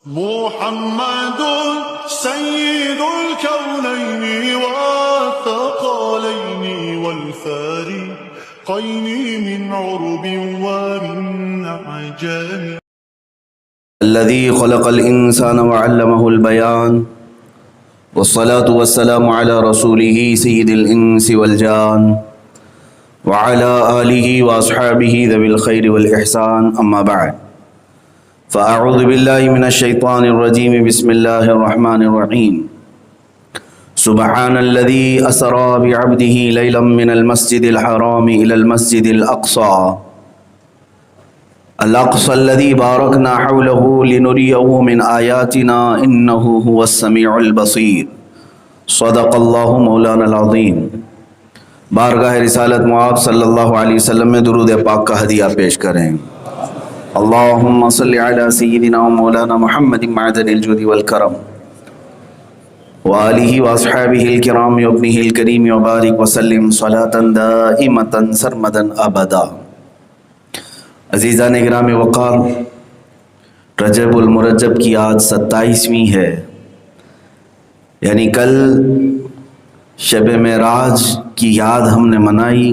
محمد سيد الكونين والثقلين والفارقين من عرب ومن عجم. الذي خلق الإنسان وعلمه البيان، والصلاة والسلام على رسوله سيد الإنس والجان وعلى آله وأصحابه ذوي الخير والإحسان. أما بعد، فأعوذ بالله من الشيطان الرجيم. بسم الله الرحمن الرحيم. سبحان الذي أسرى بعبده ليلا من المسجد الحرام إلى المسجد الأقصى الذي باركنا حوله لنريه من آياتنا إنه هو السميع البصير. صدق الله مولانا العظيم. بارگاہ رسالت معاب صلی اللہ علیہ وسلم میں درود پاک کا ہدیہ پیش کریں. اللہم صلی علی سیدنا و مولانا محمد معدن الجود والکرم وآلہ واصحابہ الکرام وابنہ الکریم وبارک وسلم صلاة دائمتا سرمدا ابدا. عزیزان اکرام وقار، رجب المرجب کی آج 27ویں ہے، یعنی کل شب معراج کی یاد ہم نے منائی،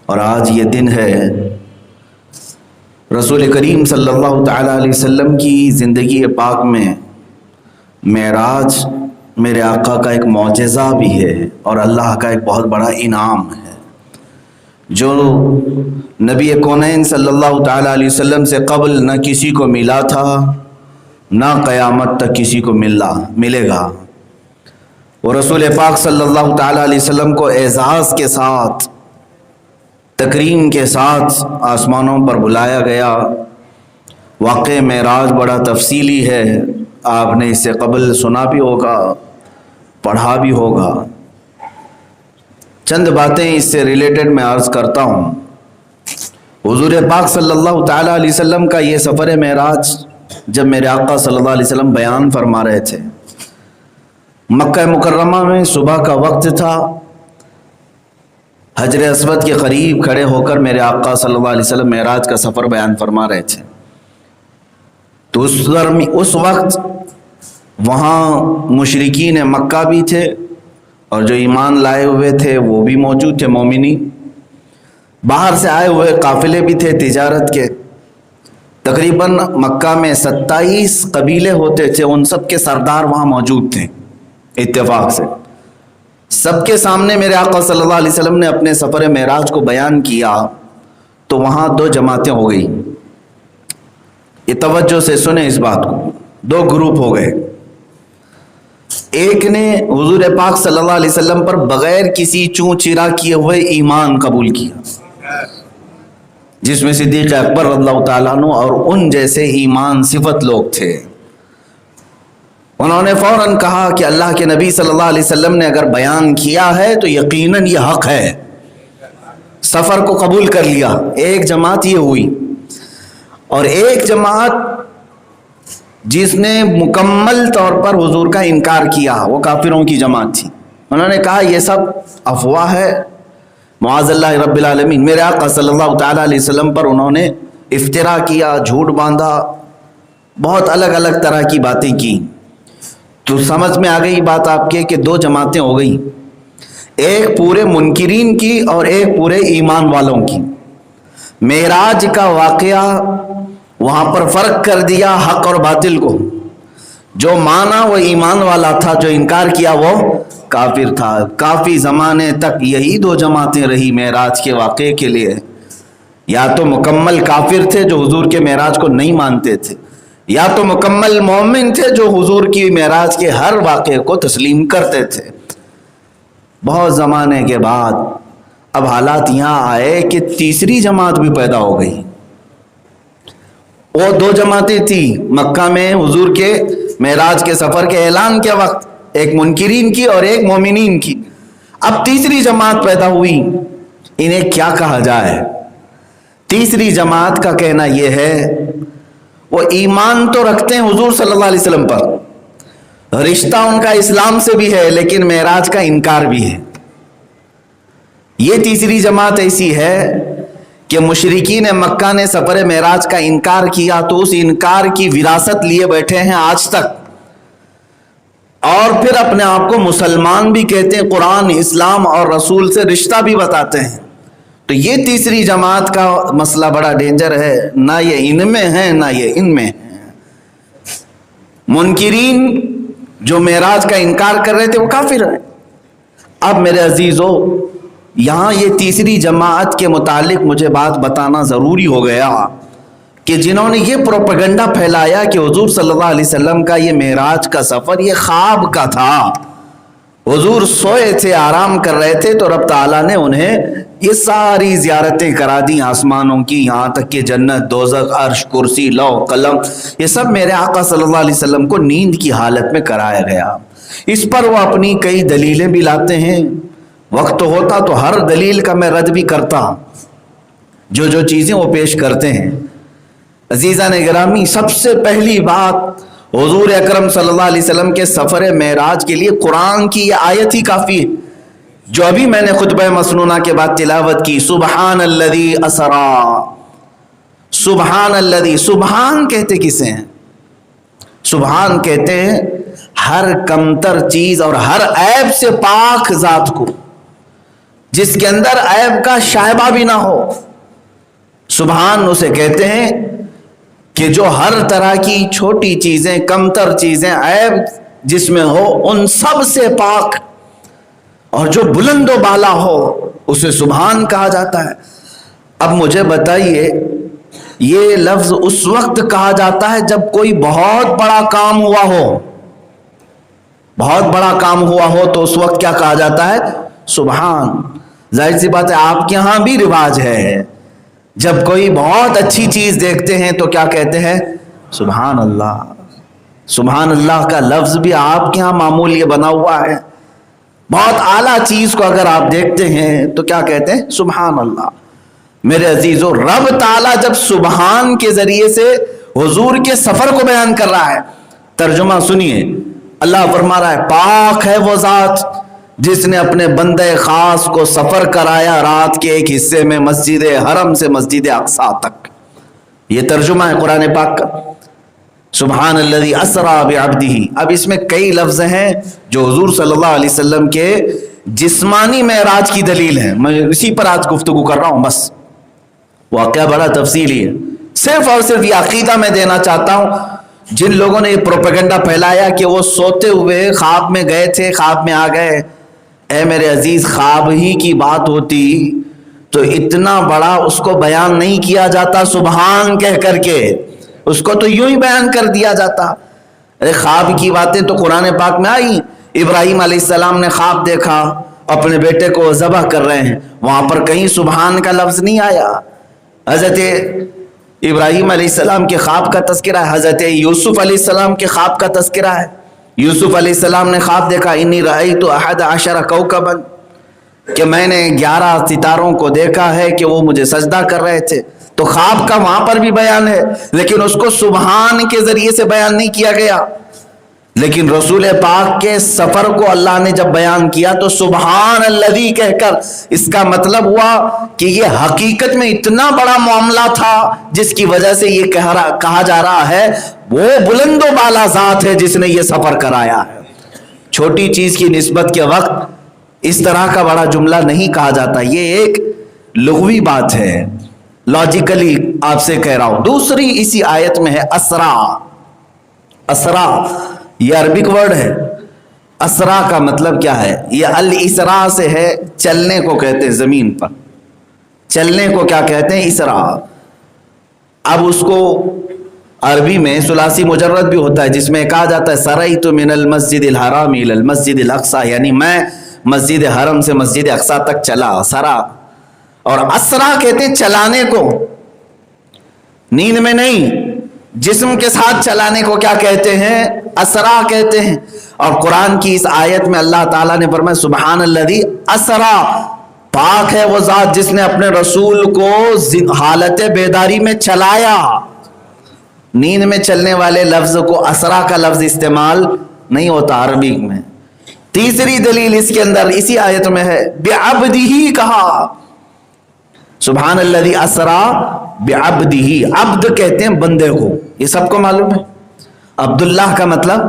اور آج یہ دن ہے رسول کریم صلی اللہ تعالیٰ علیہ وسلم کی زندگی پاک میں معراج میرے آقا کا ایک معجزہ بھی ہے اور اللہ کا ایک بہت بڑا انعام ہے جو نبی کونین صلی اللہ تعالیٰ علیہ وسلم سے قبل نہ کسی کو ملا تھا، نہ قیامت تک کسی کو ملے گا. وہ رسول پاک صلی اللہ تعالیٰ علیہ وسلم کو اعزاز کے ساتھ، تکریم کے ساتھ آسمانوں پر بلایا گیا. واقع معراج بڑا تفصیلی ہے، آپ نے اس سے قبل سنا بھی ہوگا، پڑھا بھی ہوگا. چند باتیں اس سے ریلیٹڈ میں عرض کرتا ہوں. حضور پاک صلی اللہ تعالیٰ علیہ وسلم کا یہ سفر معراج جب میرے آقا صلی اللہ علیہ وسلم بیان فرما رہے تھے، مکہ مکرمہ میں صبح کا وقت تھا، حجر اسود کے قریب کھڑے ہو کر میرے آقا صلی اللہ علیہ وسلم معراج کا سفر بیان فرما رہے تھے. تو اس وقت وہاں مشرکین مکہ بھی تھے اور جو ایمان لائے ہوئے تھے وہ بھی موجود تھے، مومنین. باہر سے آئے ہوئے قافلے بھی تھے تجارت کے. تقریباً مکہ میں 27 قبیلے ہوتے تھے، ان سب کے سردار وہاں موجود تھے. اتفاق سے سب کے سامنے میرے آقا صلی اللہ علیہ وسلم نے اپنے سفر معراج کو بیان کیا تو وہاں 2 جماعتیں ہو گئی. یہ توجہ سے سنیں اس بات کو. 2 گروپ ہو گئے. ایک نے حضور پاک صلی اللہ علیہ وسلم پر بغیر کسی چوں چرا کیے ہوئے ایمان قبول کیا، جس میں صدیق اکبر رضی اللہ تعالیٰ عنہ اور ان جیسے ایمان صفت لوگ تھے. انہوں نے فوراً کہا کہ اللہ کے نبی صلی اللہ علیہ وسلم نے اگر بیان کیا ہے تو یقیناً یہ حق ہے. سفر کو قبول کر لیا. ایک جماعت یہ ہوئی. اور ایک جماعت جس نے مکمل طور پر حضور کا انکار کیا، وہ کافروں کی جماعت تھی. انہوں نے کہا یہ سب افواہ ہے، معاذ اللہ رب العالمین. میرے آقا صلی اللہ تعالیٰ علیہ وسلم پر انہوں نے افترا کیا، جھوٹ باندھا، بہت الگ الگ طرح کی باتیں کی. تو سمجھ میں آ گئی بات آپ کے کہ 2 جماعتیں ہو گئی، ایک پورے منکرین کی اور ایک پورے ایمان والوں کی. معراج کا واقعہ وہاں پر فرق کر دیا حق اور باطل کو. جو مانا وہ ایمان والا تھا، جو انکار کیا وہ کافر تھا. کافی زمانے تک یہی 2 جماعتیں رہی معراج کے واقعے کے لیے. یا تو مکمل کافر تھے جو حضور کے معراج کو نہیں مانتے تھے، یا تو مکمل مومن تھے جو حضور کی معراج کے ہر واقعے کو تسلیم کرتے تھے. بہت زمانے کے بعد اب حالات یہاں آئے کہ تیسری جماعت بھی پیدا ہو گئی. وہ 2 جماعتیں تھیں مکہ میں حضور کے معراج کے سفر کے اعلان کے وقت، ایک منکرین کی اور ایک مومنین کی. اب تیسری جماعت پیدا ہوئی. انہیں کیا کہا جائے؟ تیسری جماعت کا کہنا یہ ہے وہ ایمان تو رکھتے ہیں حضور صلی اللہ علیہ وسلم پر، رشتہ ان کا اسلام سے بھی ہے، لیکن معراج کا انکار بھی ہے. یہ تیسری جماعت ایسی ہے کہ مشرکین مکہ نے سفر معراج کا انکار کیا تو اس انکار کی وراثت لیے بیٹھے ہیں آج تک، اور پھر اپنے آپ کو مسلمان بھی کہتے ہیں، قرآن، اسلام اور رسول سے رشتہ بھی بتاتے ہیں۔ تو یہ تیسری جماعت کا مسئلہ بڑا ڈینجر ہے، نہ یہ ان میں ہے نہ یہ ان میں ہے۔ منکرین جو معراج کا انکار کر رہے تھے وہ کافر ہیں۔ اب میرے عزیزو، یہاں یہ تیسری جماعت کے متعلق مجھے بات بتانا ضروری ہو گیا کہ جنہوں نے یہ پروپیگنڈا پھیلایا کہ حضور صلی اللہ علیہ وسلم کا یہ معراج کا سفر یہ خواب کا تھا، حضور سوئے تھے، آرام کر رہے تھے، تو رب تعالیٰ نے انہیں یہ ساری زیارتیں کرا دی آسمانوں کی، یہاں تک کہ جنت، دوزخ، عرش، کرسی، لوح قلم، یہ سب میرے آقا صلی اللہ علیہ وسلم کو نیند کی حالت میں کرایا گیا۔ اس پر وہ اپنی کئی دلیلیں بھی لاتے ہیں، وقت ہوتا تو ہر دلیل کا میں رد بھی کرتا، جو چیزیں وہ پیش کرتے ہیں۔ عزیزان گرامی، سب سے پہلی بات، حضور اکرم صلی اللہ علیہ وسلم کے سفر معراج کے لیے قرآن کی یہ آیت ہی کافی ہے جو ابھی میں نے خطبہ مسنونہ کے بعد تلاوت کی، سبحان الذی اسرا۔ سبحان الذی، سبحان کہتے کسے ہیں؟ سبحان کہتے ہیں ہر کمتر چیز اور ہر عیب سے پاک ذات کو، جس کے اندر عیب کا شائبہ بھی نہ ہو۔ سبحان اسے کہتے ہیں کہ جو ہر طرح کی چھوٹی چیزیں، کمتر چیزیں، عیب جس میں ہو ان سب سے پاک، اور جو بلند و بالا ہو اسے سبحان کہا جاتا ہے۔ اب مجھے بتائیے، یہ لفظ اس وقت کہا جاتا ہے جب کوئی بہت بڑا کام ہوا ہو، بہت بڑا کام ہوا ہو تو اس وقت کیا کہا جاتا ہے؟ سبحان۔ ظاہر سی بات ہے آپ کے ہاں بھی رواج ہے، جب کوئی بہت اچھی چیز دیکھتے ہیں تو کیا کہتے ہیں؟ سبحان اللہ۔ سبحان اللہ کا لفظ بھی آپ کے ہاں معمول یہ بنا ہوا ہے، بہت اعلیٰ چیز کو اگر آپ دیکھتے ہیں تو کیا کہتے ہیں؟ سبحان اللہ۔ میرے عزیزو، رب تعالیٰ جب سبحان کے ذریعے سے حضور کے سفر کو بیان کر رہا ہے، ترجمہ سنیے، اللہ فرما رہا ہے، پاک ہے وہ ذات جس نے اپنے بندے خاص کو سفر کرایا رات کے ایک حصے میں مسجد حرم سے مسجد اقصی تک۔ یہ ترجمہ ہے قرآن پاک کا، سبحان الذی اسری بعبدہ۔ اب اس میں کئی لفظ ہیں جو حضور صلی اللہ علیہ وسلم کے جسمانی معراج کی دلیل ہیں، میں اسی پر آج گفتگو کر رہا ہوں۔ بس واقعہ بڑا تفصیلی ہے، صرف اور صرف یہ عقیدہ میں دینا چاہتا ہوں جن لوگوں نے یہ پروپیگنڈا پھیلایا کہ وہ سوتے ہوئے خواب میں گئے تھے، خواب میں آ گئے۔ اے میرے عزیز، خواب ہی کی بات ہوتی تو اتنا بڑا اس کو بیان نہیں کیا جاتا سبحان کہہ کر کے، اس کو تو یوں ہی بیان کر دیا جاتا۔ ارے خواب کی باتیں تو قرآن پاک میں آئی، ابراہیم علیہ السلام نے خواب دیکھا، اپنے بیٹے کو ذبح کر رہے ہیں، وہاں پر کہیں سبحان کا لفظ نہیں آیا۔ حضرت ابراہیم علیہ السلام کے خواب کا تذکرہ ہے، حضرت یوسف علیہ السلام کے خواب کا تذکرہ ہے۔ یوسف علیہ السلام نے خواب دیکھا، انی رأیت 11 کوکبا، کہ میں نے 11 ستاروں کو دیکھا ہے کہ وہ مجھے سجدہ کر رہے تھے۔ تو خواب کا وہاں پر بھی بیان ہے، لیکن اس کو سبحان کے ذریعے سے بیان نہیں کیا گیا۔ لیکن رسول پاک کے سفر کو اللہ نے جب بیان کیا تو سبحان الذی کہہ کر، اس کا مطلب ہوا کہ یہ حقیقت میں اتنا بڑا معاملہ تھا جس کی وجہ سے یہ کہا جا رہا ہے وہ بلند و بالا ذات ہے جس نے یہ سفر کرایا ہے۔ چھوٹی چیز کی نسبت کے وقت اس طرح کا بڑا جملہ نہیں کہا جاتا، یہ ایک لغوی بات ہے، لاجیکلی آپ سے کہہ رہا ہوں۔ دوسری اسی آیت میں ہے اسرا۔ اسرا یہ عربک ورڈ ہے۔ اسرا کا مطلب کیا ہے؟ یہ الاسراء سے ہے، چلنے کو کہتے ہیں، زمین پر چلنے کو کیا کہتے ہیں؟ اسرا۔ اب اس کو عربی میں ثلاثی مجرد بھی ہوتا ہے جس میں کہا جاتا ہے سرایت من المسجد الحرام الی المسجد الاقصی، یعنی میں مسجد حرم سے مسجد اقصی تک چلا، سرا۔ اور اسرا کہتے ہیں چلانے کو، نیند میں نہیں، جسم کے ساتھ چلانے کو کیا کہتے ہیں؟ اسرا کہتے ہیں۔ اور قرآن کی اس آیت میں اللہ تعالیٰ نے فرمایا سبحان الذی اسرا، پاک ہے وہ ذات جس نے اپنے رسول کو حالت بیداری میں چلایا۔ نیند میں چلنے والے لفظ کو اسرا کا لفظ استعمال نہیں ہوتا عربی میں۔ تیسری دلیل اس کے اندر اسی آیت میں ہے، بعبدہ کہا، سبحان الذی اسرا بعبدہ، عبد کہتے ہیں بندے کو، یہ سب کو معلوم ہے۔ عبداللہ کا مطلب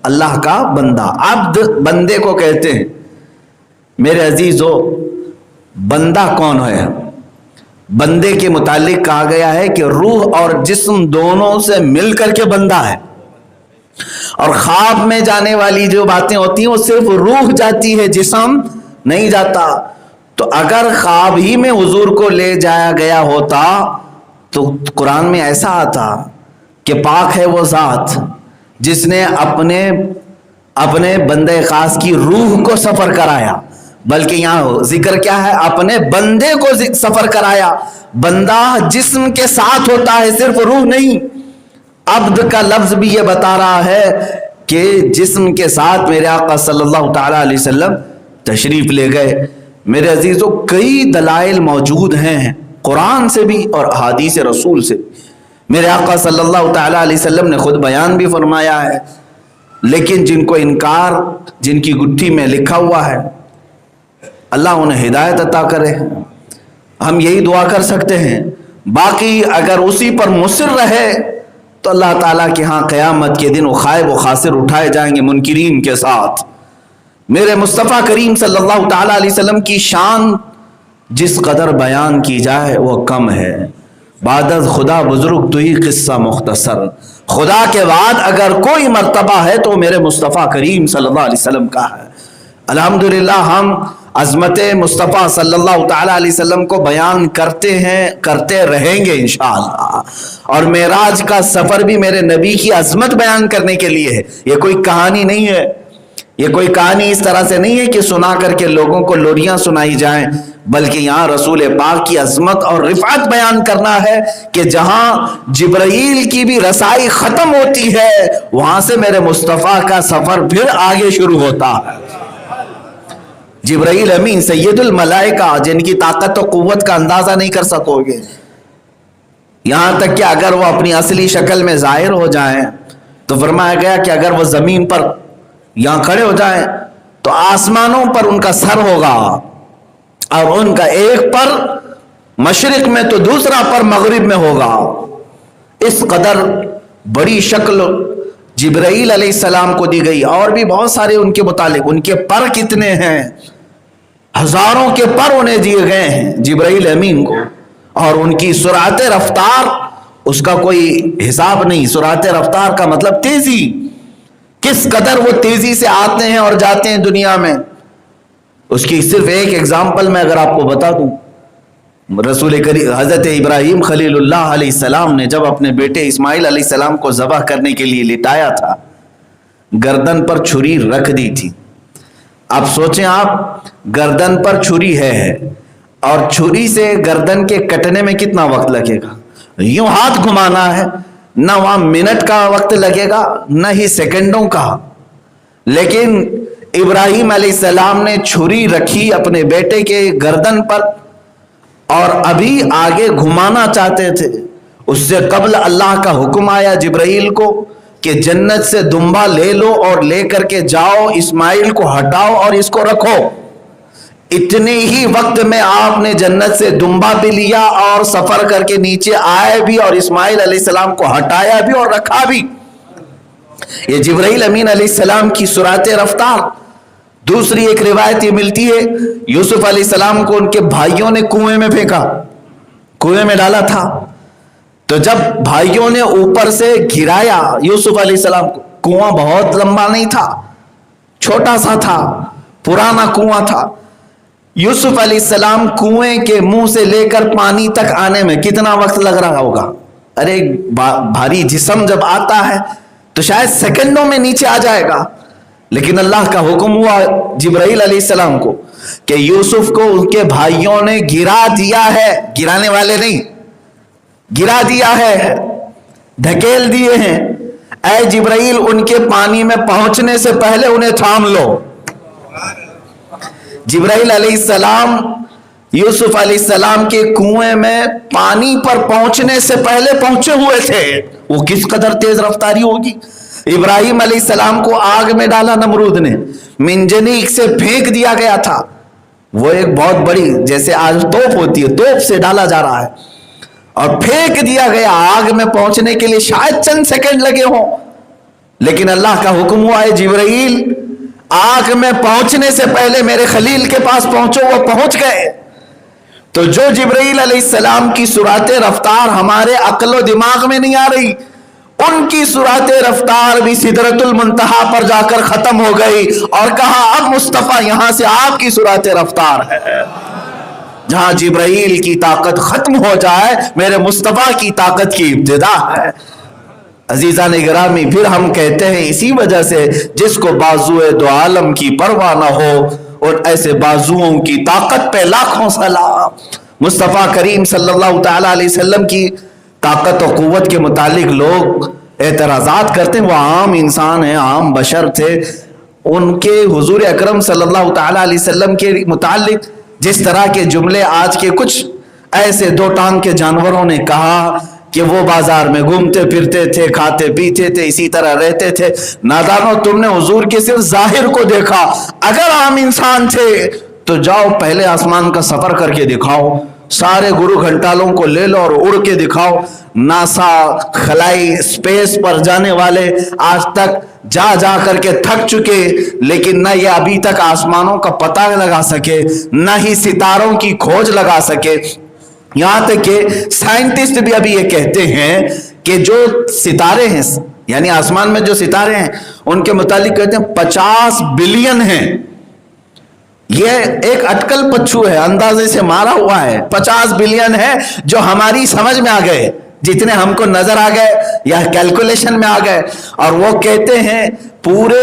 اللہ کا بندہ، عبد بندے کو کہتے ہیں۔ میرے عزیزو، بندہ کون ہے؟ بندے کے متعلق کہا گیا ہے کہ روح اور جسم دونوں سے مل کر کے بندہ ہے، اور خواب میں جانے والی جو باتیں ہوتی ہیں وہ صرف روح جاتی ہے، جسم نہیں جاتا۔ تو اگر خواب ہی میں حضور کو لے جایا گیا ہوتا تو قرآن میں ایسا آتا کہ پاک ہے وہ ذات جس نے اپنے بندے خاص کی روح کو سفر کرایا، بلکہ یہاں ذکر کیا ہے؟ اپنے بندے کو سفر کرایا۔ بندہ جسم کے ساتھ ہوتا ہے، صرف روح نہیں۔ عبد کا لفظ بھی یہ بتا رہا ہے کہ جسم کے ساتھ میرے آقا صلی اللہ تعالیٰ علیہ وسلم تشریف لے گئے۔ میرے عزیزو، کئی دلائل موجود ہیں قرآن سے بھی اور احادیث رسول سے۔ میرے آقا صلی اللہ تعالیٰ علیہ وسلم نے خود بیان بھی فرمایا ہے، لیکن جن کو انکار، جن کی گٹھی میں لکھا ہوا ہے، اللہ انہیں ہدایت عطا کرے۔ ہم یہی دعا کر سکتے ہیں۔ باقی اگر اسی پر مصر رہے تو اللہ تعالیٰ کے ہاں قیامت کے دن وہ خائب و خاسر اٹھائے جائیں گے منکرین کے ساتھ۔ میرے مصطفیٰ کریم صلی اللہ تعالیٰ علیہ وسلم کی شان جس قدر بیان کی جائے وہ کم ہے۔ بعد از خدا بزرگ تو ہی قصہ مختصر، خدا کے بعد اگر کوئی مرتبہ ہے تو میرے مصطفیٰ کریم صلی اللہ علیہ وسلم کا ہے۔ الحمدللہ ہم عظمت مصطفیٰ صلی اللہ تعالیٰ علیہ وسلم کو بیان کرتے ہیں، کرتے رہیں گے انشاءاللہ۔ اور معراج کا سفر بھی میرے نبی کی عظمت بیان کرنے کے لیے ہے، یہ کوئی کہانی نہیں ہے۔ یہ کوئی کہانی اس طرح سے نہیں ہے کہ سنا کر کے لوگوں کو لوریاں سنائی جائیں، بلکہ یہاں رسول پاک کی عظمت اور رفعت بیان کرنا ہے کہ جہاں جبرائیل کی بھی رسائی ختم ہوتی ہے وہاں سے میرے مصطفیٰ کا سفر پھر آگے شروع ہوتا ہے۔ جبرائیل امین سید الملائکہ، جن کی طاقت و قوت کا اندازہ نہیں کر سکو گے، یہاں تک کہ اگر وہ اپنی اصلی شکل میں ظاہر ہو جائیں تو فرمایا گیا کہ اگر وہ زمین پر یہاں کھڑے ہو جائیں تو آسمانوں پر ان کا سر ہوگا، اور ان کا ایک پر مشرق میں تو دوسرا پر مغرب میں ہوگا۔ اس قدر بڑی شکل جبرائیل علیہ السلام کو دی گئی۔ اور بھی بہت سارے ان کے متعلق، ان کے پر کتنے ہیں، ہزاروں کے پر انہیں دیے گئے ہیں جبرائیل امین کو، اور ان کی سرعت رفتار اس کا کوئی حساب نہیں۔ سرعت رفتار کا مطلب تیزی، کس قدر وہ تیزی سے آتے ہیں اور جاتے ہیں دنیا میں۔ اس کی صرف ایک اگزامپل میں اگر آپ کو بتا دوں، رسول کریم حضرت ابراہیم خلیل اللہ علیہ السلام نے جب اپنے بیٹے اسماعیل علیہ السلام کو ذبح کرنے کے لیے لٹایا تھا، گردن پر چھری رکھ دی تھی۔ اب سوچیں آپ، گردن پر چھری ہے اور چھری سے گردن کے کٹنے میں کتنا وقت لگے گا؟ یوں ہاتھ گھمانا ہے، نہ وہاں منٹ کا وقت لگے گا نہ ہی سیکنڈوں کا۔ لیکن ابراہیم علیہ السلام نے چھری رکھی اپنے بیٹے کے گردن پر اور ابھی آگے گھمانا چاہتے تھے، اس سے قبل اللہ کا حکم آیا جبرائیل کو کہ جنت سے دمبا لے لو اور لے کر کے جاؤ، اسماعیل کو ہٹاؤ اور اس کو رکھو۔ اتنے ہی وقت میں آپ نے جنت سے دمبا بھی لیا اور سفر کر کے نیچے آئے بھی اور اسماعیل علیہ السلام کو ہٹایا بھی اور رکھا بھی۔ یہ جبرائیل امین علیہ السلام کی سرعت رفتار۔ دوسری ایک روایت یہ ملتی ہے، یوسف علیہ السلام کو ان کے بھائیوں نے کنویں میں پھینکا، کنویں میں ڈالا تھا، تو جب بھائیوں نے اوپر سے گرایا یوسف علیہ السلام کو، کنواں بہت لمبا نہیں تھا، چھوٹا سا تھا، پرانا کنواں تھا۔ یوسف علیہ السلام کنویں کے منہ سے لے کر پانی تک آنے میں کتنا وقت لگ رہا ہوگا؟ ارے بھاری جسم جب آتا ہے تو شاید سیکنڈوں میں نیچے آ جائے گا، لیکن اللہ کا حکم ہوا جبرائیل علیہ السلام کو کہ یوسف کو ان کے بھائیوں نے گرا دیا ہے، گرانے والے نہیں، گرا دیا ہے، دھکیل دیے ہیں۔ اے جبرائیل، ان کے پانی میں پہنچنے سے پہلے انہیں تھام لو۔ جبرائیل علیہ السلام یوسف علیہ السلام کے کنویں میں پانی پر پہنچنے سے پہلے پہنچے ہوئے تھے۔ وہ کس قدر تیز رفتاری ہوگی۔ ابراہیم علیہ السلام کو آگ میں ڈالا نمرود نے، منجنیق سے پھینک دیا گیا تھا، وہ ایک بہت بڑی جیسے آج توپ ہوتی ہے، توپ سے ڈالا جا رہا ہے اور پھینک دیا گیا، آگ میں پہنچنے کے لیے شاید چند سیکنڈ لگے ہوں، لیکن اللہ کا حکم ہوا ہے جبرائیل آگ میں پہنچنے سے پہلے میرے خلیل کے پاس پہنچو، وہ پہنچ گئے۔ تو جو جبرائیل علیہ السلام کی سرعت رفتار ہمارے عقل و دماغ میں نہیں آ رہی، ان کی سرعت رفتار بھی سدرۃ المنتہا پر جا کر ختم ہو گئی، اور کہا اب مصطفیٰ یہاں سے آپ کی سرعت رفتار ہے۔ جہاں جبرائیل کی طاقت ختم ہو جائے میرے مصطفیٰ کی طاقت کی ابتدا ہے۔ عزیزان گرامی، پھر ہم کہتے ہیں اسی وجہ سے جس کو بازوئے دو عالم کی پرواہ نہ ہو، اور ایسے بازوؤں کی طاقت پہ لاکھوں سلام۔ مصطفیٰ کریم صلی اللہ تعالی علیہ وسلم کی طاقت و قوت کے متعلق لوگ اعتراضات کرتے ہیں، وہ عام انسان ہیں، عام بشر تھے، ان کے حضور اکرم صلی اللہ تعالی علیہ وسلم کے متعلق جس طرح کے جملے آج کے کچھ ایسے دو ٹانگ کے جانوروں نے کہا کہ وہ بازار میں گھومتے پھرتے تھے، کھاتے پیتے تھے، اسی طرح رہتے تھے، نادانو تم نے حضور کے صرف ظاہر کو دیکھا، اگر عام انسان تھے تو جاؤ پہلے آسمان کا سفر کر کے دکھاؤ، سارے گرو گھنٹالوں کو لے لو اور اڑ کے دکھاؤ۔ ناسا خلائی اسپیس پر جانے والے آج تک جا جا کر کے تھک چکے، لیکن نہ یہ ابھی تک آسمانوں کا پتہ لگا سکے، نہ ہی ستاروں کی کھوج لگا سکے۔ یہاں تک کہ سائنٹسٹ بھی ابھی یہ کہتے ہیں کہ جو ستارے ہیں، یعنی آسمان میں جو ستارے ہیں، ان کے متعلق کہتے ہیں 50 بلین ہیں۔ یہ ایک اٹکل پچھو ہے، اندازے سے مارا ہوا ہے، 50 بلین ہے جو ہماری سمجھ میں آ گئے، جتنے ہم کو نظر آ گئے یا کیلکولیشن میں آ گئے۔ اور وہ کہتے ہیں پورے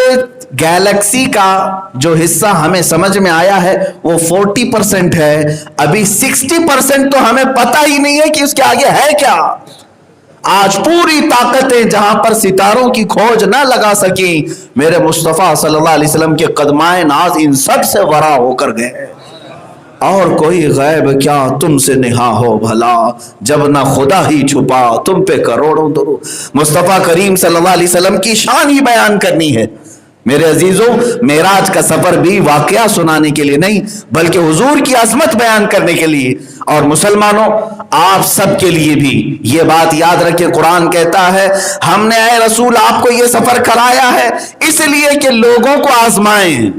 گیلیکسی کا جو حصہ ہمیں سمجھ میں آیا ہے وہ 40% ہے، ابھی 60% تو ہمیں پتہ ہی نہیں ہے کہ اس کے آگے ہے کیا۔ آج پوری طاقتیں جہاں پر ستاروں کی کھوج نہ لگا سکیں، میرے مصطفیٰ صلی اللہ علیہ وسلم کے قدمائے ناز ان سب سے ورا ہو کر گئے۔ اور کوئی غیب کیا تم سے نہا ہو بھلا، جب نہ خدا ہی چھپا تم پہ کروڑوں درود۔ مصطفیٰ کریم صلی اللہ علیہ وسلم کی شان ہی بیان کرنی ہے میرے عزیزوں۔ معراج کا سفر بھی واقعہ سنانے کے لیے نہیں بلکہ حضور کی عظمت بیان کرنے کے لیے۔ اور مسلمانوں، آپ سب کے لیے بھی یہ بات یاد رکھیں، قرآن کہتا ہے ہم نے اے رسول آپ کو یہ سفر کرایا ہے اس لیے کہ لوگوں کو آزمائیں۔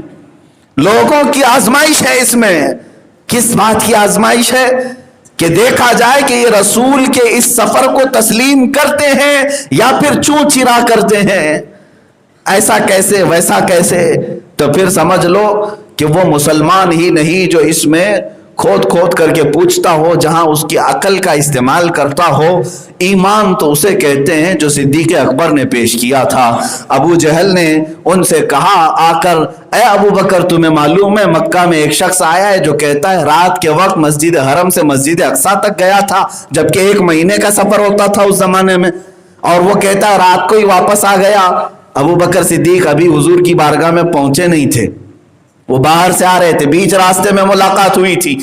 لوگوں کی آزمائش ہے اس میں۔ کس بات کی آزمائش ہے؟ کہ دیکھا جائے کہ یہ رسول کے اس سفر کو تسلیم کرتے ہیں یا پھر چوں چرا کرتے ہیں، ایسا کیسے ویسا کیسے۔ تو پھر سمجھ لو کہ وہ مسلمان ہی نہیں جو اس میں کھود کھود کر کے پوچھتا ہو، جہاں اس کی عقل کا استعمال کرتا ہو۔ ایمان تو اسے کہتے ہیں جو صدیق اکبر نے پیش کیا تھا۔ ابو جہل نے ان سے کہا آ کر، اے ابو بکر تمہیں معلوم ہے مکہ میں ایک شخص آیا ہے جو کہتا ہے رات کے وقت مسجد حرم سے مسجد اقصیٰ تک گیا تھا، جبکہ 1 مہینے کا سفر ہوتا تھا اس زمانے میں، اور وہ کہتا ہے رات کو ہی واپس آ گیا۔ ابو بکر صدیق ابھی حضور کی بارگاہ میں پہنچے نہیں تھے، وہ باہر سے آ رہے تھے، بیچ راستے میں ملاقات ہوئی تھی۔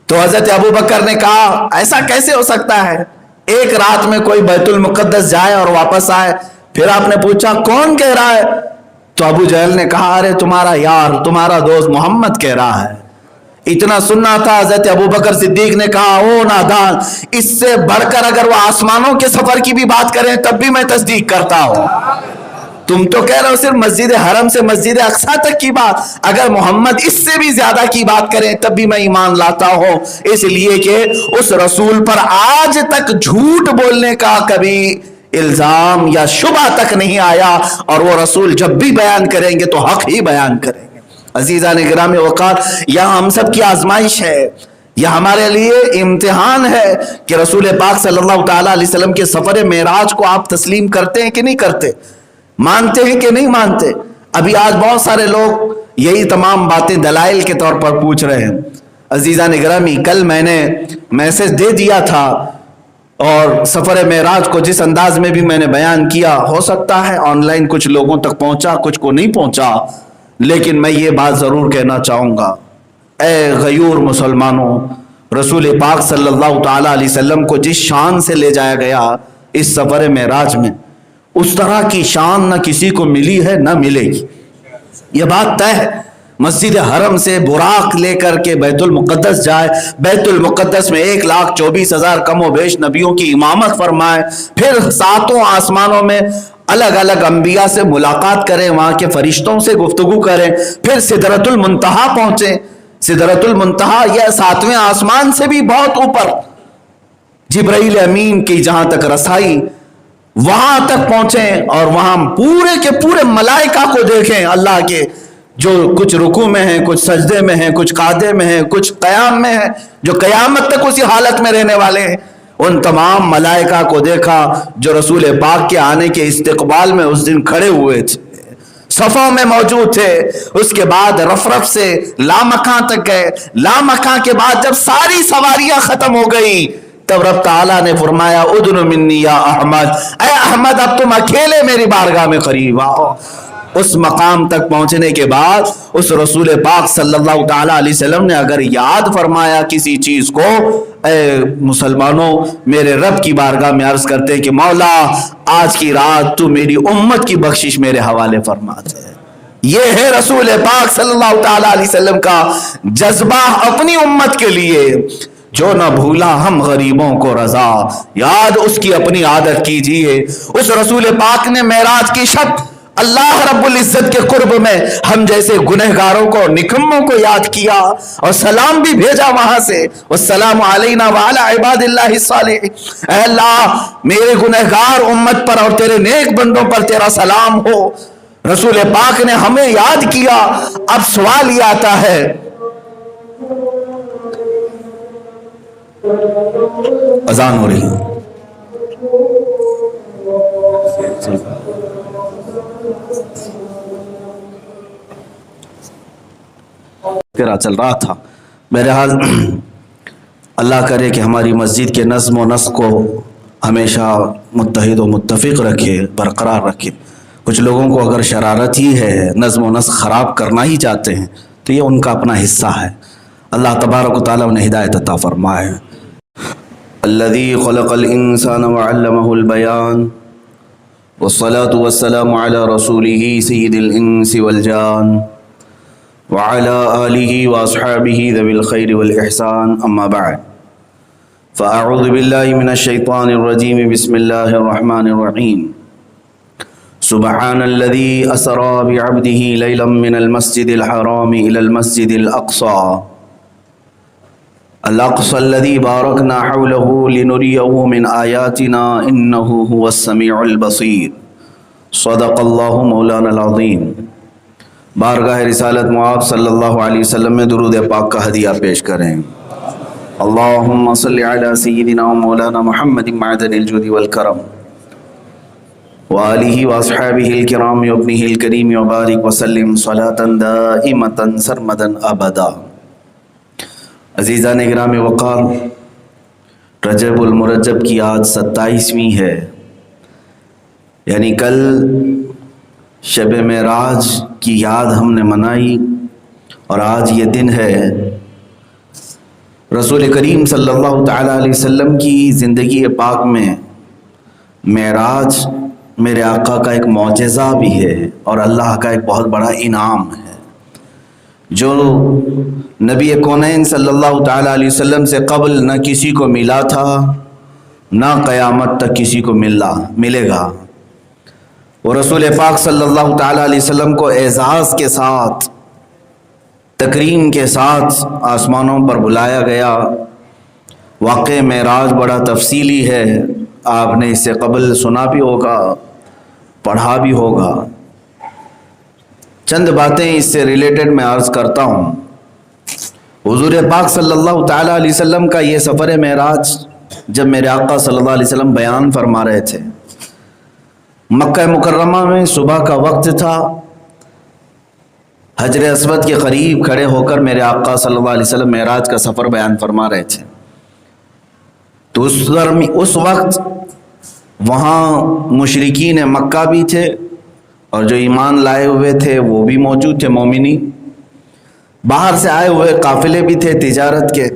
تو حضرت ابو بکر نے کہا ایسا کیسے ہو سکتا ہے ایک رات میں کوئی بیت المقدس جائے اور واپس آئے؟ پھر آپ نے پوچھا کون کہہ رہا ہے؟ تو ابو جہل نے کہا ارے تمہارا یار، تمہارا دوست محمد کہہ رہا ہے۔ اتنا سننا تھا، حضرت ابو بکر صدیق نے کہا او نادان، اس سے بڑھ کر اگر وہ آسمانوں کے سفر کی بھی بات کریں تب بھی میں تصدیق کرتا ہوں۔ تم تو کہہ رہے ہو صرف مسجد حرم سے مسجد اقصیٰ تک کی بات، اگر محمد اس سے بھی زیادہ کی بات کریں تب بھی میں ایمان لاتا ہوں، اس لیے کہ اس رسول پر آج تک جھوٹ بولنے کا کبھی الزام یا شبہ تک نہیں آیا، اور وہ رسول جب بھی بیان کریں گے تو حق ہی بیان کریں گے۔ عزیزان گرامی وقار، یہاں ہم سب کی آزمائش ہے، یہ ہمارے لیے امتحان ہے کہ رسول پاک صلی اللہ تعالیٰ علیہ وسلم کے سفر معراج کو آپ تسلیم کرتے ہیں کہ نہیں کرتے، مانتے ہیں کہ نہیں مانتے۔ ابھی آج بہت سارے لوگ یہی تمام باتیں دلائل کے طور پر پوچھ رہے ہیں۔ عزیزان گرامی، کل میں نے میسج دے دیا تھا، اور سفر معراج کو جس انداز میں بھی میں نے بیان کیا، ہو سکتا ہے آن لائن کچھ لوگوں تک پہنچا، کچھ کو نہیں پہنچا، لیکن میں یہ بات ضرور کہنا چاہوں گا، اے غیور مسلمانوں، رسول پاک صلی اللہ تعالیٰ علیہ وسلم کو جس شان سے لے جایا گیا اس سفر معراج میں، اس طرح کی شان نہ کسی کو ملی ہے نہ ملے گی، یہ بات طے ہے۔ مسجد حرم سے براق لے کر کے بیت المقدس جائے، بیت المقدس میں 1,24,000 کم و بیش نبیوں کی امامت فرمائے، پھر 7 آسمانوں میں الگ الگ انبیاء سے ملاقات کریں، وہاں کے فرشتوں سے گفتگو کریں، پھر سدرۃ المنتہا پہنچیں۔ سدرۃ المنتہا یہ 7ویں آسمان سے بھی بہت اوپر، جبرائیل امین کی جہاں تک رسائی وہاں تک پہنچیں، اور وہاں پورے کے پورے ملائکہ کو دیکھیں، اللہ کے جو کچھ رکوع میں ہیں، کچھ سجدے میں ہیں، کچھ قعدے میں ہیں، کچھ قیام میں ہیں، جو قیامت تک اسی حالت میں رہنے والے ہیں، ان تمام ملائکہ کو دیکھا جو رسول پاک کے آنے کے استقبال میں اس دن کھڑے ہوئے تھے، صفوں میں موجود تھے۔ اس کے بعد رفرف سے لامکاں تک گئے، لامکاں کے بعد جب ساری سواریاں ختم ہو گئی تب رب تعالیٰ نے فرمایا ادن منی یا احمد، اے احمد اب تم اکیلے میری بارگاہ میں قریب آؤ۔ اس مقام تک پہنچنے کے بعد اس رسول پاک صلی اللہ تعالیٰ علیہ وسلم نے اگر یاد فرمایا کسی چیز کو، اے مسلمانوں میرے رب کی بارگاہ میں عرض کرتے کہ مولا آج کی رات تو میری امت کی بخشش میرے حوالے فرما دے۔ یہ ہے رسول پاک صلی اللہ تعالیٰ علیہ وسلم کا جذبہ اپنی امت کے لیے، جو نہ بھولا ہم غریبوں کو رضا، یاد اس کی اپنی عادت کیجئے۔ اس رسول پاک نے معراج کی شب اللہ رب العزت کے قرب میں ہم جیسے گنہگاروں کو، نکموں کو یاد کیا اور سلام بھی بھیجا وہاں سے، والسلام علینا وعلی عباد اللہ الصالحین۔ اے اللہ میرے گنہگار امت پر اور تیرے نیک بندوں پر تیرا سلام ہو۔ رسول پاک نے ہمیں یاد کیا۔ اب سوال یہ آتا ہے، اذان ہو رہی ہے، تیرا چل رہا تھا۔ بہرحال اللہ کرے کہ ہماری مسجد کے نظم و نسق کو ہمیشہ متحد و متفق رکھے، برقرار رکھے۔ کچھ لوگوں کو اگر شرارت ہی ہے، نظم و نسق خراب کرنا ہی چاہتے ہیں، تو یہ ان کا اپنا حصہ ہے۔ اللہ تبارک و تعالیٰ انہیں ہدایت عطا فرمائے۔ الذي خلق الإنسان وعلمه البيان والصلاة والسلام على رسوله سيد الإنس والجان وعلى آله وأصحابه ذوي الخير والإحسان، أما بعد، فأعوذ بالله من الشيطان الرجيم، بسم الله الرحمن الرحيم، سبحان الذي أسرى بعبده ليلا من المسجد الحرام إلى المسجد الأقصى الذي باركنا حوله لنريه من آياتنا إنه هو السميع البصير، صدق الله مولانا العظيم۔ بارگاہ رسالت معاب صلی اللہ علیہ وسلم میں درود پاک کا ہدیہ پیش کریں۔ اللہم صلی علی سیدنا مولانا محمد معدن الجود والکرم وآلہ واصحابہ الکرام وابنہ الکریم وبارک وسلم صلاة دائمة سرمدا ابدا۔ عزیزان اکرام وقار، رجب المرجب کی آج 27ویں ہے، یعنی کل شب معراج کی یاد ہم نے منائی، اور آج یہ دن ہے رسول کریم صلی اللہ تعالیٰ علیہ وسلم کی زندگی پاک میں معراج میرے آقا کا ایک معجزہ بھی ہے اور اللہ کا ایک بہت بڑا انعام ہے، جو نبی کونین صلی اللہ تعالیٰ علیہ وسلم سے قبل نہ کسی کو ملا تھا، نہ قیامت تک کسی کو ملے گا۔ وہ رسول پاک صلی اللہ تعالیٰ علیہ وسلم کو اعزاز کے ساتھ، تکریم کے ساتھ آسمانوں پر بلایا گیا۔ واقع معراج بڑا تفصیلی ہے، آپ نے اس سے قبل سنا بھی ہوگا، پڑھا بھی ہوگا۔ چند باتیں اس سے ریلیٹڈ میں عرض کرتا ہوں۔ حضور پاک صلی اللہ تعالیٰ علیہ وسلم کا یہ سفر معراج جب میرے آقا صلی اللہ علیہ وسلم بیان فرما رہے تھے، مکہ مکرمہ میں صبح کا وقت تھا، حجر اسود کے قریب کھڑے ہو کر میرے آقا صلی اللہ علیہ وسلم معراج کا سفر بیان فرما رہے تھے۔ تو اس وقت وہاں مشرکین مکہ بھی تھے اور جو ایمان لائے ہوئے تھے وہ بھی موجود تھے، مومنی، باہر سے آئے ہوئے قافلے بھی تھے تجارت کے۔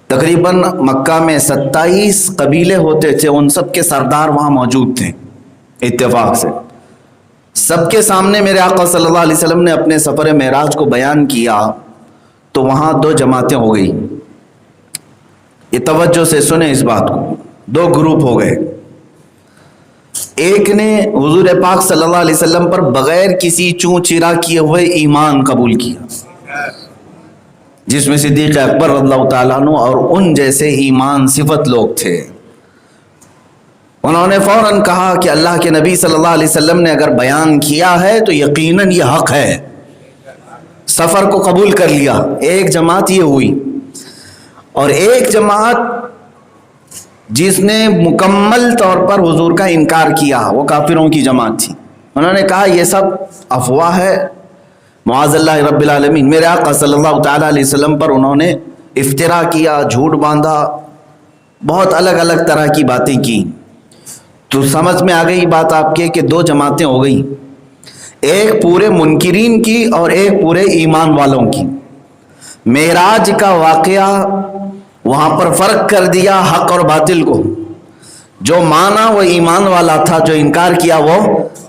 تقریباً مکہ میں 27 قبیلے ہوتے تھے، ان سب کے سردار وہاں موجود تھے اتفاق سے۔ سب کے سامنے میرے آقا صلی اللہ علیہ وسلم نے اپنے سفر معراج کو بیان کیا تو وہاں دو جماعتیں ہو گئی. یہ توجہ سے سنیں اس بات کو. دو گروپ ہو گئے. ایک نے حضور پاک صلی اللہ علیہ وسلم پر بغیر کسی چون چرا کیے ہوئے ایمان قبول کیا، جس میں صدیق اکبر رضی اللہ تعالیٰ عنہ اور ان جیسے ایمان صفت لوگ تھے. انہوں نے فوراً کہا کہ اللہ کے نبی صلی اللہ علیہ وسلم نے اگر بیان کیا ہے تو یقیناً یہ حق ہے. سفر کو قبول کر لیا. ایک جماعت یہ ہوئی. اور ایک جماعت جس نے مکمل طور پر حضور کا انکار کیا، وہ کافروں کی جماعت تھی. انہوں نے کہا یہ سب افواہ ہے، معاذ اللہ رب العالمین. میرے آقا صلی اللہ تعالیٰ علیہ وسلم پر انہوں نے افترا کیا، جھوٹ باندھا، بہت الگ الگ طرح کی باتیں کی. تو سمجھ میں آ گئی بات آپ کے کہ دو جماعتیں ہو گئی، ایک پورے منکرین کی اور ایک پورے ایمان والوں کی. معراج کا واقعہ وہاں پر فرق کر دیا حق اور باطل کو. جو مانا وہ ایمان والا تھا، جو انکار کیا وہ